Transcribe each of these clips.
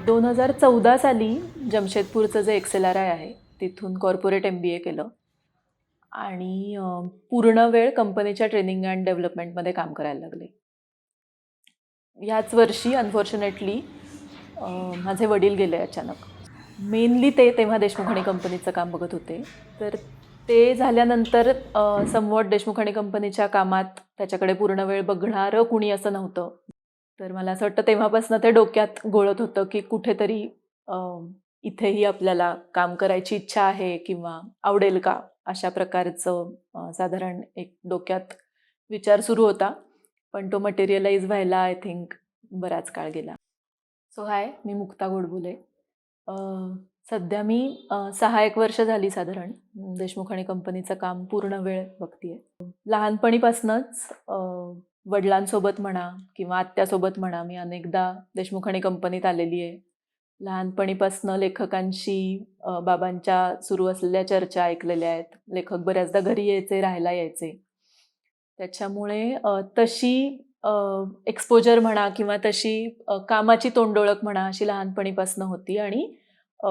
2014 साली जमशेदपूरचं जे XLRI आहे तिथून कॉर्पोरेट MBA केलं आणि पूर्ण वेळ कंपनीच्या ट्रेनिंग अँड डेव्हलपमेंटमध्ये काम करायला लागले. ह्याच वर्षी अनफॉर्च्युनेटली माझे वडील गेले अचानक. मेनली ते तेव्हा देशमुख आणि कंपनीचं काम बघत होते. तर ते झाल्यानंतर समवॉट देशमुख आणि कंपनीच्या कामात त्याच्याकडे पूर्ण वेळ बघणारं कुणी असं नव्हतं. तर मला असं वाटतं तेव्हापासून ते डोक्यात घोळत होतं की कुठेतरी इथेही आपल्याला काम करायची इच्छा आहे किंवा आवडेल का, अशा प्रकारचं साधारण एक डोक्यात विचार सुरू होता. पण तो मटेरियलाइज व्हायला आय थिंक बराच काळ गेला. सो हाय, मी मुक्ता गोडबोले. सध्या मी 6-1 वर्ष झाली साधारण देशमुख आणि कंपनीचं काम पूर्ण वेळ बघतीये. लहानपणीपासूनच वडिलांसोबत म्हणा किंवा आत्यासोबत म्हणा, मी अनेकदा देशमुख आणि कंपनीत आलेली आहे. लहानपणीपासून लेखकांशी बाबांच्या सुरू असलेल्या चर्चा ऐकलेल्या आहेत. लेखक बऱ्याचदा घरी यायचे, राहायला यायचे. त्याच्यामुळे तशी एक्सपोजर म्हणा किंवा तशी कामाची तोंडओळख म्हणा अशी लहानपणीपासून होती आणि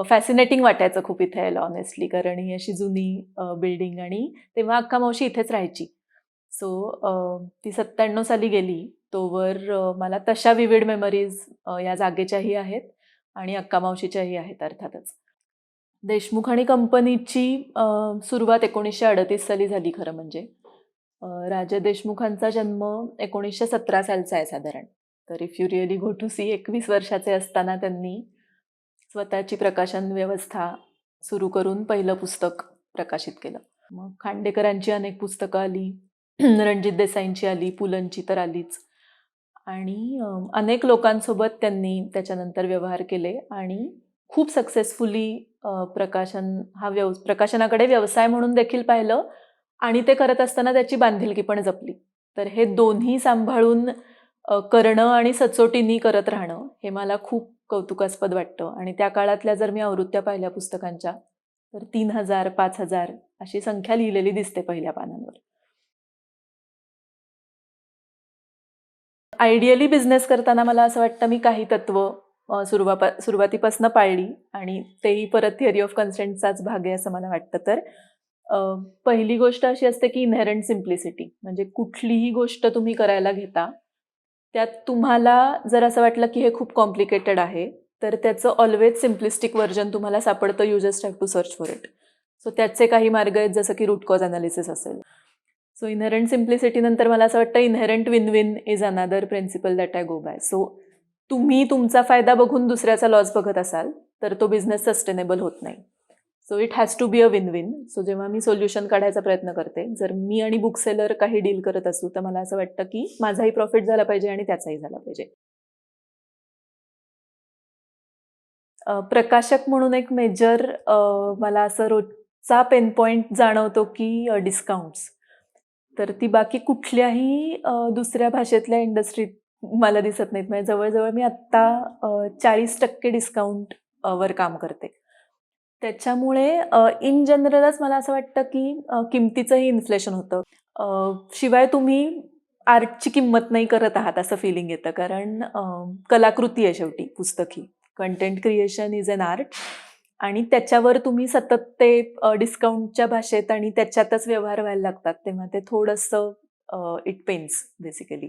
फॅसिनेटिंग वाटायचं खूप इथे यायला ऑनेस्टली, कारण ही अशी जुनी बिल्डिंग आणि तेव्हा अक्का मावशी इथेच राहायची. सो ती 97 साली गेली. तोवर मला तशा विविड मेमरीज या जागेच्याही आहेत आणि अक्का मावशीच्याही आहेत अर्थातच. देशमुख आणि कंपनीची सुरुवात 1938 साली झाली खरं म्हणजे. राजा देशमुखांचा जन्म 1917 सालचा आहे साधारण. तर if you really go to see, 21 वर्षाचे असताना त्यांनी स्वतःची प्रकाशन व्यवस्था सुरू करून पहिलं पुस्तक प्रकाशित केलं. मग खांडेकरांची अनेक पुस्तकं आली, रणजित देसाईंची आली, पुलंची तर आलीच. आणि अनेक लोकांसोबत त्यांनी त्याच्यानंतर व्यवहार केले आणि खूप सक्सेसफुली प्रकाशनाकडे व्यवसाय म्हणून देखील पाहिलं आणि ते करत असताना त्याची बांधिलकी पण जपली. तर हे दोन्ही सांभाळून करणं आणि सचोटीनी करत राहणं हे मला खूप कौतुकास्पद वाटतं. आणि त्या काळातल्या जर मी आवृत्त्या पाहिल्या पुस्तकांच्या तर 3000, 5000 अशी संख्या लिहिलेली दिसते पहिल्या पानांवर. आयडियली बिझनेस करताना मला असं वाटतं मी काही तत्व सुरुवातीपासून पाळली आणि तेही परत थिअरी ऑफ कन्सेंटचाच भाग आहे असं मला वाटतं. तर पहिली गोष्ट अशी असते की इनहेरंट सिम्प्लिसिटी, म्हणजे कुठलीही गोष्ट तुम्ही करायला घेता त्यात तुम्हाला जर असं वाटलं की हे खूप कॉम्प्लिकेटेड आहे तर त्याचं ऑलवेज सिम्प्लिस्टिक व्हर्जन तुम्हाला सापडतं. You just have to search for it. So त्याचे काही मार्ग आहेत जसं की रूट कॉज अनालिसिस असेल. सो इनहेरंट सिम्प्लिसिटी नंतर मला असं वाटतं inherent win win is another principle that I go by. So तुम्ही तुमचा फायदा बघून दुसऱ्याचा लॉस बघत असाल तर तो बिझनेस सस्टेनेबल होत नाही. So it has to be a win win. So जेव्हा मी सोल्युशन काढायचा प्रयत्न करते, जर मी आणि बुकसेलर काही डील करत असू तर मला असं वाटतं की माझाही प्रॉफिट झाला पाहिजे आणि त्याचाही झाला पाहिजे. प्रकाशक म्हणून एक मेजर मला असं रोजचा पेन पॉईंट जाणवतो की डिस्काउंट्स. तर ती बाकी कुठल्याही दुसऱ्या भाषेतल्या इंडस्ट्रीत मला दिसत नाहीत. म्हणजे जवळजवळ मी आत्ता 40% डिस्काउंट वर काम करते. त्याच्यामुळे इन जनरलच मला असं वाटतं की किमतीचंही इन्फ्लेशन होतं. शिवाय तुम्ही आर्टची किंमत नाही करत आहात असं फिलिंग येतं, कारण कलाकृती आहे शेवटी पुस्तक ही. Content creation is an art आणि त्याच्यावर तुम्ही सतत ते डिस्काउंटच्या भाषेत आणि त्याच्यातच व्यवहार व्हायला लागतात, तेव्हा ते थोडंसं इट पेन्स बेसिकली.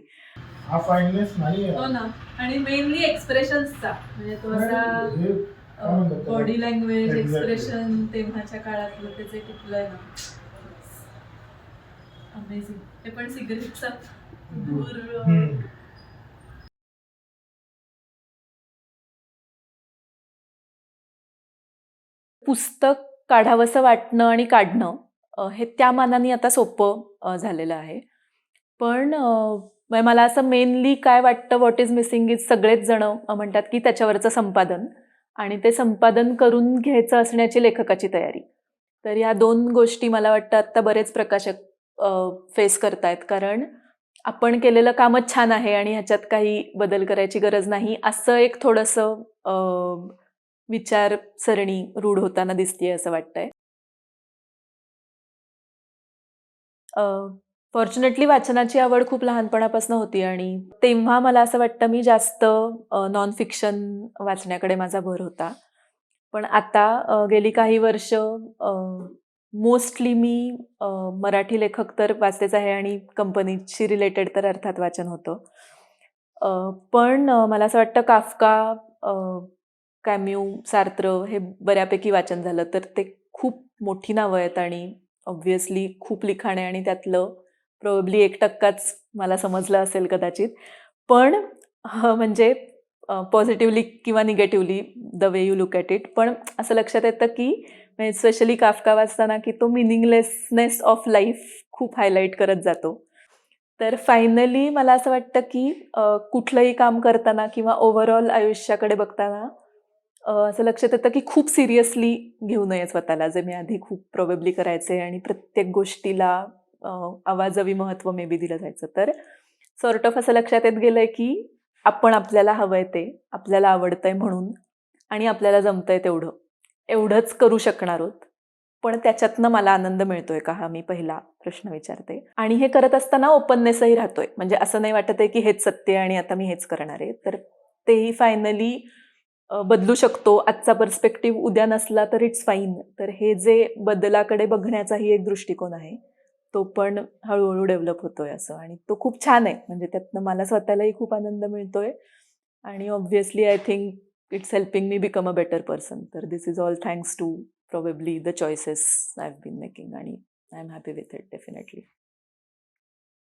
हा फाईननेस नाही हो ना. आणि मेनली एक्सप्रेशन्सचा, म्हणजे तो असा बॉडी लँग्वेज एक्सप्रेशन तेव्हाच्या काळातलं त्याचे टिकलंय ना, अमेझिंग. हे पण सिगरेटचा दूर. पुस्तक काढावंसं वाटणं आणि काढणं हे त्या मानाने आता सोपं झालेलं आहे. पण मला असं मेनली काय वाटतं, व्हॉट इज मिसिंग इज सगळेच जण म्हणतात की त्याच्यावरचं संपादन आणि ते संपादन करून घ्यायचं असण्याची लेखकाची तयारी. तर ह्या 2 गोष्टी मला वाटतं आत्ता बरेच प्रकाशक फेस करतायत, कारण आपण केलेलं कामच छान आहे आणि ह्याच्यात काही बदल करायची गरज नाही असं एक थोडंसं विचारसरणी रूढ होताना दिसतेय असं वाटतंय. फॉर्च्युनेटली वाचनाची आवड खूप लहानपणापासून होती आणि तेव्हा मला असं वाटतं मी जास्त नॉन फिक्शन वाचण्याकडे माझा भर होता. पण आता गेली काही वर्ष मोस्टली मी मराठी लेखक तर वाचतेच आहे आणि कंपनीशी रिलेटेड तर अर्थात वाचन होतं. पण मला असं वाटतं काफका, अ, कॅम्यू, सार्त्र हे बऱ्यापैकी वाचन झालं. तर ते खूप मोठी नावं आहेत आणि ऑब्व्हियसली खूप लिखाण आहे आणि त्यातलं प्रोबॅबली 1% मला समजलं असेल कदाचित. पण म्हणजे पॉझिटिव्हली किंवा negatively the way you look at it. पण असं लक्षात येतं की म्हणजे स्पेशली काफका वाचताना की तो मिनिंगलेसनेस ऑफ लाईफ खूप हायलाईट करत जातो. तर फायनली मला असं वाटतं की कुठलंही काम करताना किंवा ओव्हरऑल आयुष्याकडे बघताना असं लक्षात येतं की खूप सिरियसली घेऊ नये स्वतःला, जे मी आधी खूप प्रोबेबली करायचे आणि प्रत्येक गोष्टीला अवाजवी महत्त्व मे बी दिलं जायचं. तर सॉर्ट ऑफ असं लक्षात येत गेलंय की आपण आपल्याला हवंय ते, आपल्याला आवडतंय म्हणून आणि आपल्याला जमतंय तेवढं, एवढंच करू शकणार आहोत. पण त्याच्यातनं मला आनंद मिळतोय का, हा मी पहिला प्रश्न विचारते. आणि हे करत असताना ओपननेसही राहतोय. म्हणजे असं नाही वाटत आहे की हेच सत्य आहे आणि आता मी हेच करणार आहे. तर तेही फायनली बदलू शकतो. आजचा पर्स्पेक्टिव्ह उद्या नसला तर इट्स फाईन. तर हे जे बदलाकडे बघण्याचाही एक दृष्टिकोन आहे, तो पण हळू-हळू डेव्हलप होतोय असं आणि तो खूप छान आहे. म्हणजे त्यातनं मला स्वतःलाही खूप आनंद मिळतोय आणि obviously I think it's helping me become a better person. तर this is all thanks to probably the choices I have been making आणि I am happy with it definitely.